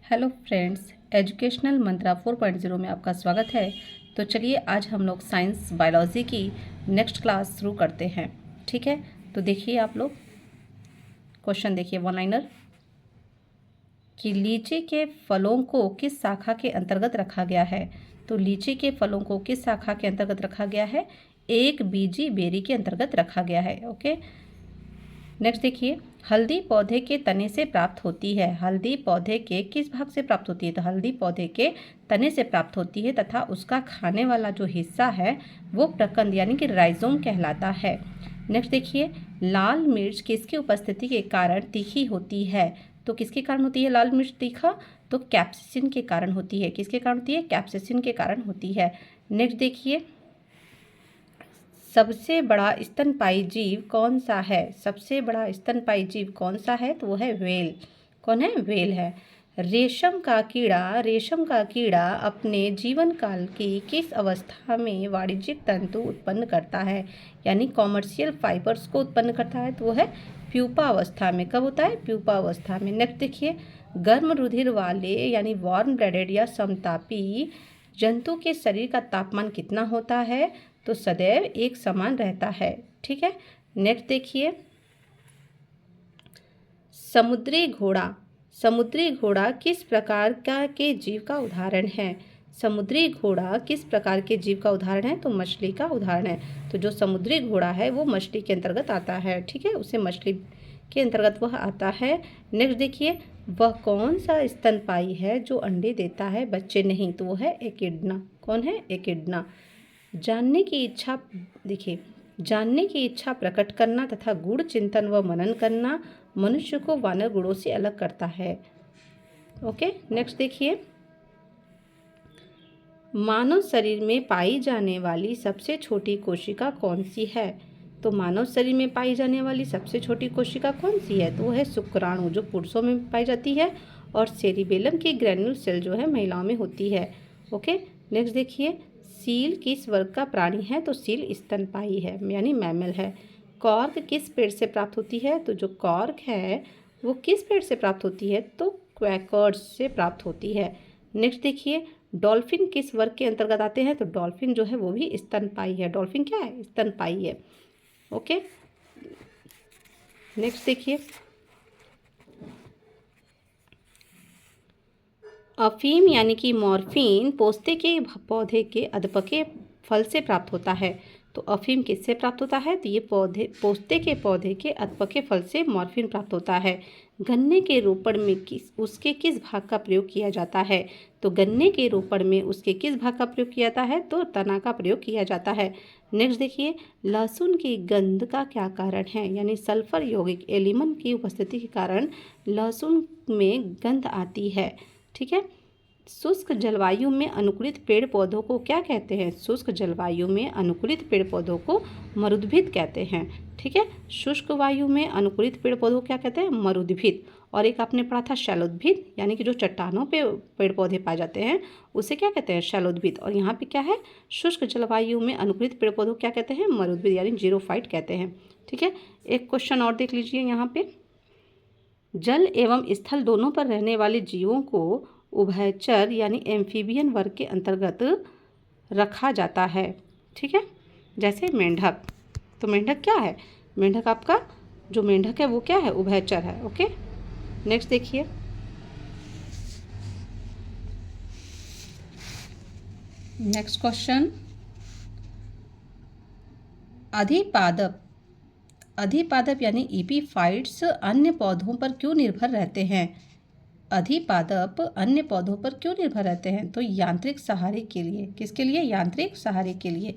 Hello friends, educational मंत्रा 4.0 में आपका स्वागत है। तो चलिए आज हम लोग साइंस बायोलॉजी की नेक्स्ट क्लास शुरू करते हैं। ठीक है, तो देखिए आप लोग क्वेश्चन देखिए, वन लाइनर कि लीची के फलों को किस शाखा के अंतर्गत रखा गया है। तो लीची के फलों को किस शाखा के अंतर्गत रखा गया है? एक बीजी बेरी के अंतर्गत रखा गया है। ओके, नेक्स्ट देखिए, हल्दी पौधे के तने से प्राप्त होती है। हल्दी पौधे के किस भाग से प्राप्त होती है? तो हल्दी पौधे के तने से प्राप्त होती है तथा उसका खाने वाला जो हिस्सा है वो प्रकंद यानी कि राइजोम कहलाता है। नेक्स्ट देखिए, लाल मिर्च किसकी उपस्थिति के कारण तीखी होती है? तो किसके कारण होती है लाल मिर्च तीखा? तो कैप्सिसिन के कारण होती है। किसके कारण होती है? कैप्सिसिन के कारण होती है। नेक्स्ट देखिए, सबसे बड़ा स्तनपायी जीव कौन सा है? सबसे बड़ा स्तनपायी जीव कौन सा है? तो वो है व्हेल। कौन है? व्हेल है। रेशम का कीड़ा अपने जीवन काल की किस अवस्था में वाणिज्यिक तंतु उत्पन्न करता है, यानी कॉमर्शियल फाइबर्स को उत्पन्न करता है? तो वो है प्यूपा अवस्था में। कब होता है? प्यूपा अवस्था में। नेक्स्ट देखिए, गर्म रुधिर वाले यानी वार्म ब्लडेड या समतापी जंतु के शरीर का तापमान कितना होता है? तो सदैव एक समान रहता है। ठीक है, नेक्स्ट देखिए, समुद्री घोड़ा किस प्रकार के जीव का उदाहरण है? समुद्री घोड़ा किस प्रकार के जीव का उदाहरण है? तो मछली का उदाहरण है। तो जो समुद्री घोड़ा है वो मछली के अंतर्गत आता है। ठीक है, उसे मछली के अंतर्गत वह आता है। नेक्स्ट देखिए, वह कौन सा स्तनपायी है जो अंडे देता है बच्चे नहीं? तो वो है एकिडना। कौन है? एकिडना। जानने की इच्छा प्रकट करना तथा गूढ़ चिंतन व मनन करना मनुष्य को वानर गुणों से अलग करता है। ओके, नेक्स्ट देखिए, मानव शरीर में पाई जाने वाली सबसे छोटी कोशिका कौन सी है? तो मानव शरीर में पाई जाने वाली सबसे छोटी कोशिका कौन सी है? तो वो है शुक्राणु, जो पुरुषों में पाई जाती है, और सेरिबेलम की ग्रैन्युल सेल जो है महिलाओं में होती है। ओके, नेक्स्ट देखिए, सील किस वर्ग का प्राणी है? तो सील स्तनपायी है यानी मैमल है। कॉर्क किस पेड़ से प्राप्त होती है? तो जो कॉर्क है वो किस पेड़ से प्राप्त होती है? तो क्वैकर्स से प्राप्त होती है। नेक्स्ट देखिए, डॉल्फिन किस वर्ग के अंतर्गत आते हैं? तो डॉल्फिन जो है वो भी स्तनपायी है। डॉल्फिन क्या है? स्तनपायी है। ओके, नेक्स्ट देखिए, अफीम यानी कि मॉर्फिन पोस्ते के पौधे के अधपके फल से प्राप्त होता है। तो अफीम किससे प्राप्त होता है? तो ये पोस्ते के पौधे के अधपके फल से मॉर्फिन प्राप्त होता है। गन्ने के रोपण में उसके किस भाग का प्रयोग किया जाता है? तो गन्ने के रोपण में उसके किस भाग का प्रयोग किया जाता है? तो तना का प्रयोग किया जाता है। नेक्स्ट देखिए, लहसुन की गंध का क्या कारण है? यानी सल्फर यौगिक एलिमन की उपस्थिति के कारण लहसुन में गंध आती है। ठीक है, शुष्क जलवायु में अनुकूलित पेड़ पौधों को क्या कहते हैं? शुष्क जलवायु में अनुकूलित पेड़ पौधों को मरुद्भिद कहते हैं। ठीक है, शुष्क वायु में अनुकूलित पेड़ पौधों को क्या कहते हैं? मरुद्भिद। और एक आपने पढ़ा था शैलोद्भिद, यानी कि जो चट्टानों पे पेड़ पौधे पाए जाते हैं उसे क्या कहते हैं? शैलोद्भिद। और यहाँ पे क्या है? शुष्क जलवायु में अनुकूलित पेड़ पौधों को क्या कहते हैं? मरुद्भिद यानी जीरोफाइट कहते हैं। ठीक है, एक क्वेश्चन और देख लीजिए यहाँ पे, जल एवं स्थल दोनों पर रहने वाले जीवों को उभयचर यानी एम्फीबियन वर्ग के अंतर्गत रखा जाता है। ठीक है, जैसे मेंढक। तो मेंढक क्या है? मेंढक आपका जो मेंढक है वो क्या है? उभयचर है। ओके, नेक्स्ट देखिए, नेक्स्ट क्वेश्चन, अधिपादप यानी ईपीफाइट्स अन्य पौधों पर क्यों निर्भर रहते हैं? अधिपादप अन्य पौधों पर क्यों निर्भर रहते हैं? तो यांत्रिक सहारे के लिए। किसके लिए? यांत्रिक सहारे के लिए।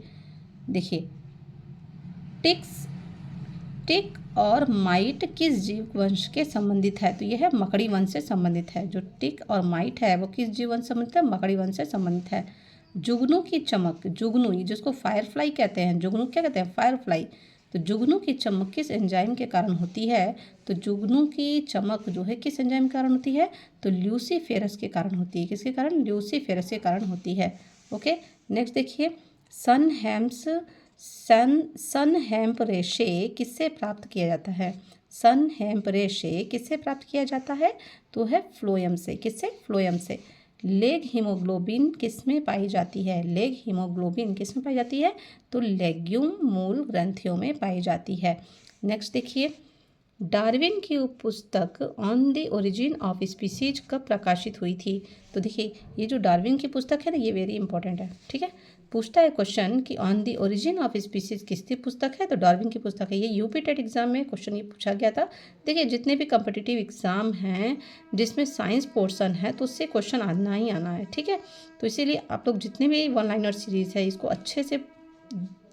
देखिए, टिक और माइट किस जीव वंश के संबंधित है? तो यह है मकड़ी वंश से संबंधित है। जो टिक और माइट है वो किस जीव वंश से संबंधित है? मकड़ी वंश से संबंधित है। जुगनू की चमक, जुगनू जिसको फायरफ्लाई कहते हैं, जुगनू क्या कहते हैं? फायरफ्लाई। तो जुगनू की चमक किस एंजाइम के कारण होती है? तो जुगनू की चमक जो है किस एंजाइम के कारण होती है? तो ल्यूसीफेरस के कारण होती है। किसके कारण? ल्यूसीफेरस के कारण होती है। ओके, नेक्स्ट देखिए, सन हेम्प रेशे किससे प्राप्त किया जाता है? सन हेम्प रेशे किससे प्राप्त किया जाता है? तो है फ्लोएम से। किससे? फ्लोएम से। लेग हीमोग्लोबिन किस में पाई जाती है? लेग हीमोग्लोबिन किस में पाई जाती है? तो लेग्यूम मूल ग्रंथियों में पाई जाती है। नेक्स्ट देखिए, डार्विन की पुस्तक on the origin of species कब प्रकाशित हुई थी? तो देखिए, ये जो डार्विन की पुस्तक है ना, ये वेरी इंपॉर्टेंट है। ठीक है, पूछता है क्वेश्चन कि on the origin of species किसकी पुस्तक है? तो डार्विन की पुस्तक है। ये यूपी टेट एग्जाम में क्वेश्चन ये पूछा गया था। देखिए, जितने भी कम्पिटिटिव एग्जाम हैं जिसमें साइंस पोर्शन है तो उससे क्वेश्चन आना ही आना है। ठीक है, तो इसीलिए आप लोग जितने भी वन लाइनर सीरीज़ है इसको अच्छे से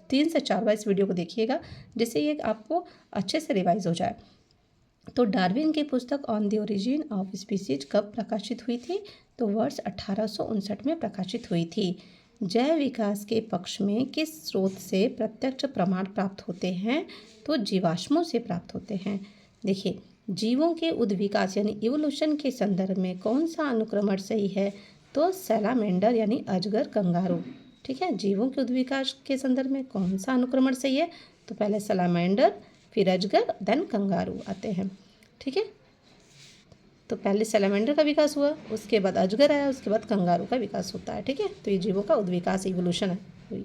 3 से 4 बार इस वीडियो को देखिएगा, जिससे ये आपको अच्छे से रिवाइज हो जाए। तो डार्विन की पुस्तक on the origin of species कब प्रकाशित हुई थी? तो वर्ष 1859 में प्रकाशित हुई थी। जैव विकास के पक्ष में किस स्रोत से प्रत्यक्ष प्रमाण प्राप्त होते हैं? तो जीवाश्मों से प्राप्त होते हैं। देखिए, जीवों के उद्विकास यानी इवोल्यूशन के संदर्भ में कौन सा अनुक्रमण सही है? तो सैलामेंडर यानी अजगर कंगारू। ठीक है, जीवों के उद्विकास के संदर्भ में कौन सा अनुक्रमण सही है? तो पहले सैलामेंडर, फिर अजगर, देन कंगारू आते हैं। ठीक है, तो पहले सैलामेंडर का विकास हुआ, उसके बाद अजगर आया, उसके बाद कंगारू का विकास होता है। ठीक है, तो ये जीवों का उद्विकास इवोल्यूशन है हुई।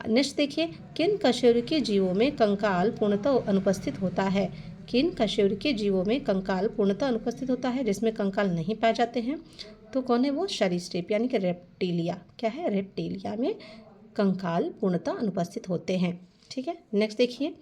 नेक्स्ट देखिए, किन कशेरुकी जीवों में कंकाल पूर्णतः अनुपस्थित होता है? किन कशेरुकी जीवों में कंकाल पूर्णतः अनुपस्थित होता है, जिसमें कंकाल नहीं पाए जाते हैं? तो कौन है वो? सरीसृप यानी कि रेप्टिलिया। क्या है? रेप्टिलिया में कंकाल पूर्णतः अनुपस्थित होते हैं। ठीक है, नेक्स्ट देखिए,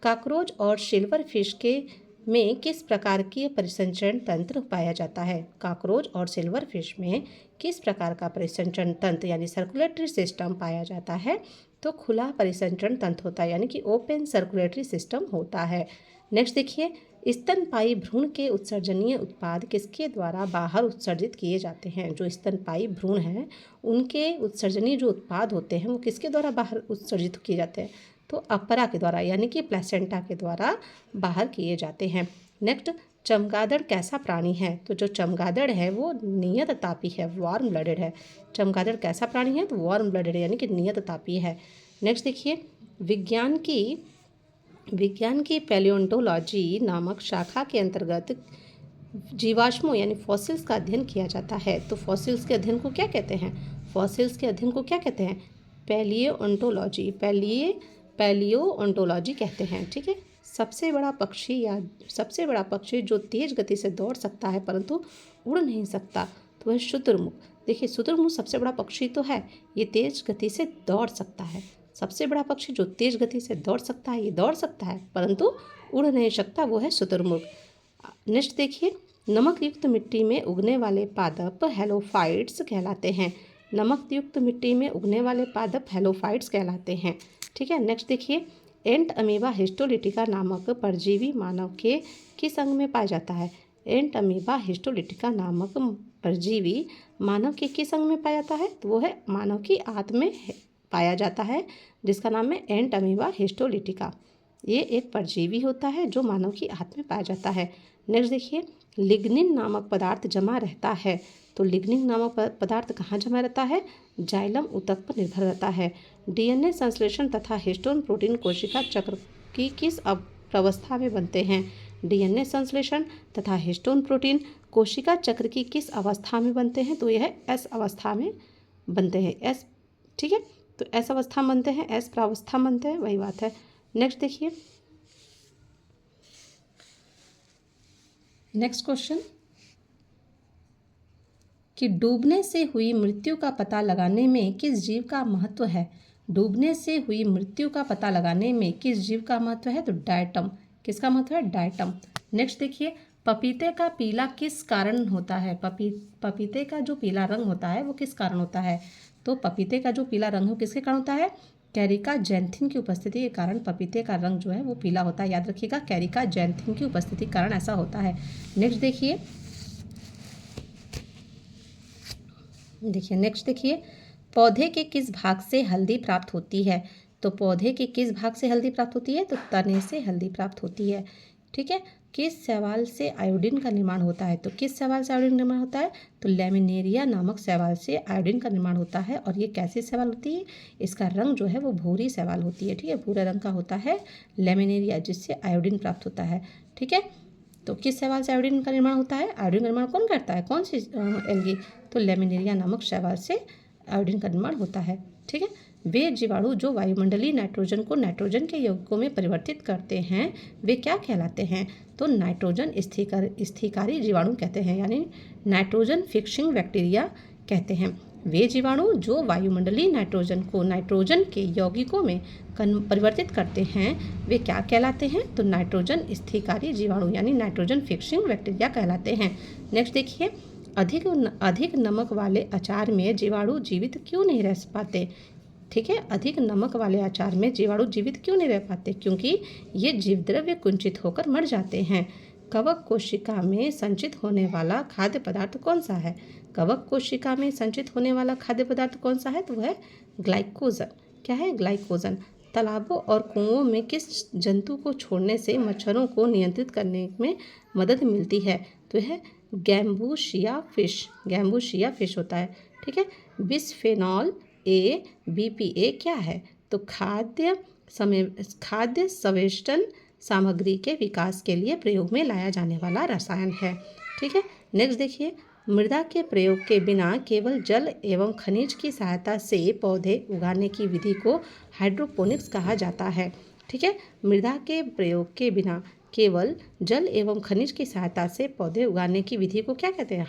कॉकरोच और सिल्वर फिश के में किस प्रकार की परिसंचरण तंत्र पाया जाता है? कॉकरोच और सिल्वर फिश में किस प्रकार का परिसंचरण तंत्र यानी सर्कुलेटरी सिस्टम पाया जाता है? तो खुला परिसंचरण तंत्र होता है, यानी कि ओपन सर्कुलेटरी सिस्टम होता है। नेक्स्ट देखिए, स्तनपायी भ्रूण के उत्सर्जनीय उत्पाद किसके द्वारा बाहर उत्सर्जित किए जाते हैं? जो स्तनपायी भ्रूण हैं उनके उत्सर्जनीय जो उत्पाद होते हैं वो किसके द्वारा बाहर उत्सर्जित किए जाते हैं? तो अपरा के द्वारा यानी कि प्लेसेंटा के द्वारा बाहर किए जाते हैं। नेक्स्ट, चमगादड़ कैसा प्राणी है? तो जो चमगादड़ है वो नियत तापी है, वार्म ब्लडेड है। चमगादड़ कैसा प्राणी है? तो वार्म ब्लडेड यानी कि नियत तापी है। नेक्स्ट देखिए, विज्ञान की पैलियोंटोलॉजी नामक शाखा के अंतर्गत जीवाश्मों यानी फॉसिल्स का अध्ययन किया जाता है। तो फॉसिल्स के अध्ययन को क्या कहते हैं? फॉसिल्स के अध्ययन को क्या कहते हैं? पैलियोओंटोलॉजी कहते हैं। ठीक है, सबसे बड़ा पक्षी जो तेज गति से दौड़ सकता है परंतु उड़ नहीं सकता, तो वह शुतुरमुर्ग। देखिए, शुतुरमुर्ग सबसे बड़ा पक्षी तो है, ये तेज गति से दौड़ सकता है। सबसे बड़ा पक्षी जो तेज गति से दौड़ सकता है, ये दौड़ सकता है परंतु उड़ नहीं सकता, वो है शुतुरमुर्ग। नेक्स्ट देखिए, नमक युक्त मिट्टी में उगने वाले पादप हेलोफाइट्स कहलाते हैं। नमक युक्त मिट्टी में उगने वाले पादप हेलोफाइट्स कहलाते हैं। ठीक है, नेक्स्ट देखिए, एंट अमीबा हिस्टोलिटिका नामक परजीवी मानव के किस अंग में पाया जाता है? एंट अमीबा हिस्टोलिटिका नामक परजीवी मानव के किस अंग में पाया जाता है? तो वो है मानव की आंत में पाया जाता है, जिसका नाम है एंट अमीबा हिस्टोलिटिका। ये एक परजीवी होता है जो मानव की आंत में पाया जाता है। नेक्स्ट देखिए, लिग्निन नामक पदार्थ जमा रहता है। तो लिग्निन नामक पदार्थ कहाँ जमा रहता है? जाइलम ऊतक पर निर्भर रहता है। डीएनए संश्लेषण तथा हिस्टोन प्रोटीन कोशिका चक्र की किस अवस्था में बनते हैं? डीएनए संश्लेषण तथा हिस्टोन प्रोटीन कोशिका चक्र की किस अवस्था में बनते हैं? तो यह एस अवस्था में बनते हैं। एस, ठीक है, तो एस अवस्था में बनते हैं, एस प्रावस्था में बनते हैं, वही बात है। नेक्स्ट देखिए, नेक्स्ट क्वेश्चन कि डूबने से हुई मृत्यु का पता लगाने में किस जीव का महत्व है? डूबने से हुई मृत्यु का पता लगाने में किस जीव का महत्व है? तो डायटम। किसका महत्व है? डायटम। नेक्स्ट देखिए, पपीते का पीला किस कारण होता है? पपीते का जो पीला रंग होता है वो किस कारण होता है? तो पपीते का जो पीला रंग है किसके कारण होता है? कैरिका जैंथिन की उपस्थिति के कारण पपीते का रंग जो है वो पीला होता है। याद रखिएगा, कैरिका जैंथिन की उपस्थिति के कारण ऐसा होता है। नेक्स्ट देखिए, नेक्स्ट देखिए, पौधे के किस भाग से हल्दी प्राप्त होती है? तो पौधे के किस भाग से हल्दी प्राप्त होती है? तो तने से हल्दी प्राप्त होती है। ठीक है, किस शैवाल से आयोडीन का निर्माण होता है? तो किस शैवाल से आयोडीन निर्माण होता है? तो लैमिनेरिया नामक शैवाल से आयोडीन का निर्माण होता है। और ये कैसी शैवाल होती है? इसका रंग जो है वो भूरी शैवाल होती है। ठीक है, भूरे रंग का होता है लैमिनेरिया, जिससे आयोडीन प्राप्त होता है। ठीक है। तो किस शैवाल से आयोडीन का निर्माण होता है? आयोडीन का निर्माण कौन करता है? कौन सी एल्गी? तो लेमिनेरिया नामक शैवाल से आयोडीन का निर्माण होता है। ठीक है। वे जीवाणु जो वायुमंडलीय नाइट्रोजन को नाइट्रोजन के यौगिकों में परिवर्तित करते हैं वे क्या कहलाते हैं? तो नाइट्रोजन स्थिकारी जीवाणु कहते हैं, यानी नाइट्रोजन फिक्सिंग बैक्टीरिया कहते हैं। वे जीवाणु जो वायुमंडलीय नाइट्रोजन को नाइट्रोजन के यौगिकों में परिवर्तित करते हैं वे क्या कहलाते हैं? तो नाइट्रोजन स्थिकारी जीवाणु यानी नाइट्रोजन फिक्सिंग बैक्टीरिया कहलाते हैं। नेक्स्ट देखिए, अधिक नमक वाले अचार में जीवाणु जीवित क्यों नहीं रह पाते? ठीक है, अधिक नमक वाले अचार में जीवाणु जीवित क्यों नहीं रह पाते? क्योंकि ये जीवद्रव्य कुंचित होकर मर जाते हैं। कवक कोशिका में संचित होने वाला खाद्य पदार्थ कौन सा है? कवक कोशिका में संचित होने वाला खाद्य पदार्थ कौन सा है? तो वह है ग्लाइकोजन। क्या है? ग्लाइकोजन। तालाबों और कुओं में किस जंतु को छोड़ने से मच्छरों को नियंत्रित करने में मदद मिलती है? तो यह गैम्बूशिया फिश होता है। ठीक है। बिस्फेनॉल ए BPA क्या है? तो खाद्य संवेष्टन सामग्री के विकास के लिए प्रयोग में लाया जाने वाला रसायन है। ठीक है। नेक्स्ट देखिए, मृदा के प्रयोग के बिना केवल जल एवं खनिज की सहायता से पौधे उगाने की विधि को हाइड्रोपोनिक्स कहा जाता है। ठीक है। मृदा के प्रयोग के बिना केवल जल एवं खनिज की सहायता से पौधे उगाने की विधि को क्या कहते हैं?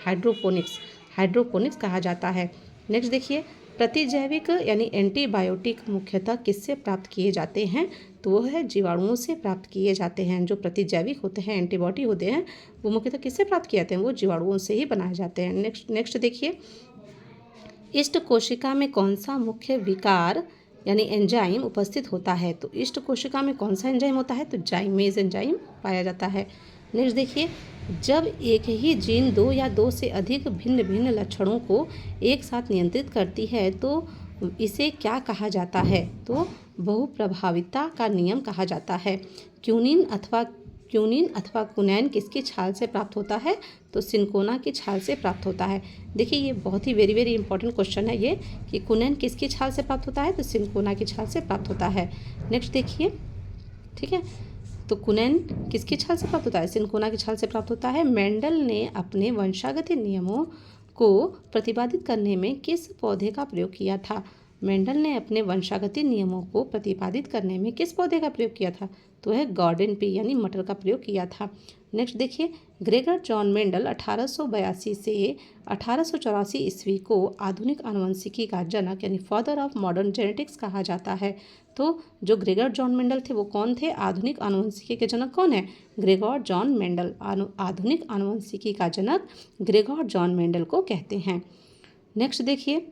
हाइड्रोपोनिक्स कहा जाता है। नेक्स्ट देखिए, प्रतिजैविक यानी एंटीबायोटिक मुख्यतः किससे प्राप्त किए जाते हैं? तो वो है जीवाणुओं से प्राप्त किए जाते हैं। जो प्रतिजैविक होते हैं, एंटीबॉडी होते हैं, वो मुख्यतः किससे प्राप्त किए जाते हैं? वो जीवाणुओं से ही बनाए जाते हैं। नेक्स्ट देखिए, इष्ट कोशिका में कौन सा मुख्य विकार यानी एंजाइम उपस्थित होता है? तो इष्ट कोशिका में कौन सा एंजाइम होता है? तो जाइमेज एंजाइम पाया जाता है। नेक्स्ट देखिए, जब एक ही जीन दो या दो से अधिक भिन्न भिन्न लक्षणों को एक साथ नियंत्रित करती है तो इसे क्या कहा जाता है? तो बहुप्रभाविता का नियम कहा जाता है। क्यूनिन अथवा कुनैन किसकी छाल से प्राप्त होता है? तो सिनकोना की छाल से प्राप्त होता है। देखिए, ये बहुत ही वेरी वेरी इंपॉर्टेंट क्वेश्चन है ये कि कुनैन किसकी छाल से प्राप्त होता है? तो सिनकोना की छाल से प्राप्त होता है। नेक्स्ट देखिए, ठीक है, तो कुनैन किसकी छाल से प्राप्त होता है? सिनकोना की छाल से प्राप्त होता है। मेंडल ने अपने वंशागत नियमों को प्रतिपादित करने में किस पौधे का प्रयोग किया था? मेंडल ने अपने वंशागत नियमों को प्रतिपादित करने में किस पौधे का प्रयोग किया था? तो है गार्डन पी यानी मटर का प्रयोग किया था। नेक्स्ट देखिए, ग्रेगर जॉन मेंडल 1882 से 1884 ईस्वी को आधुनिक आनुवंशिकी का जनक यानी फादर ऑफ मॉडर्न जेनेटिक्स कहा जाता है। तो जो ग्रेगर जॉन मेंडल थे वो कौन थे? आधुनिक आनुवंशिकी के जनक कौन है? Gregor John Mendel. आधुनिक आनुवंशिकी का जनक ग्रेगोर जॉन मेंडल को कहते हैं। नेक्स्ट देखिए,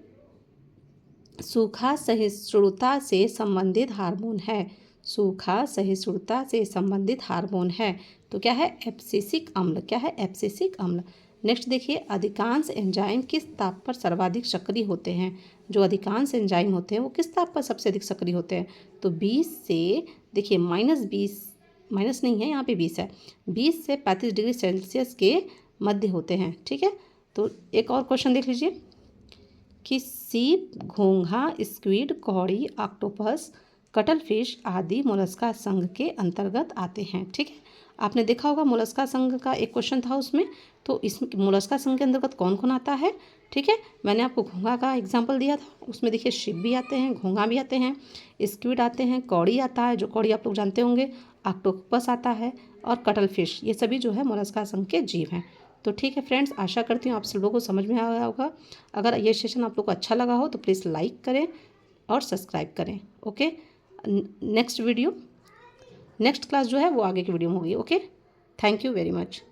सूखा सहिष्णुता से संबंधित हार्मोन है। सूखा सहिष्णुता से संबंधित हार्मोन है तो क्या है? एब्सिसिक अम्ल। क्या है? एब्सिसिक अम्ल। नेक्स्ट देखिए, अधिकांश एंजाइम किस ताप पर सर्वाधिक सक्रिय होते हैं? जो अधिकांश एंजाइम होते हैं वो किस ताप पर सबसे अधिक सक्रिय होते हैं? तो 20 से देखिए -20 माइनस नहीं है यहाँ पे 20 है, 20 से 35 डिग्री सेल्सियस के मध्य होते हैं। ठीक है। तो एक और क्वेश्चन देख लीजिए कि सीप, घोंघा, स्क्विड, कौड़ी, ऑक्टोपस, कटल फिश आदि मोलस्का संघ के अंतर्गत आते हैं। ठीक है। आपने देखा होगा मोलस्का संघ का एक क्वेश्चन था उसमें, तो इस मोलस्का संघ के अंतर्गत कौन कौन आता है? ठीक है। मैंने आपको घोंघा का एग्जाम्पल दिया था, उसमें देखिए शिप भी आते हैं, घोंघा भी आते हैं, स्क्विड आते हैं, कौड़ी आता है, जो कौड़ी आप लोग जानते होंगे, ऑक्टोपस आता है और कटल फिश, ये सभी जो है मोलस्का संघ के जीव हैं। तो ठीक है फ्रेंड्स, आशा करती हूँ आप सब लोगों को समझ में आया होगा। अगर ये सेशन आप लोग को अच्छा लगा हो तो प्लीज़ लाइक करें और सब्सक्राइब करें। ओके। नेक्स्ट क्लास जो है वो आगे की वीडियो में होगी। Okay, thank you very much.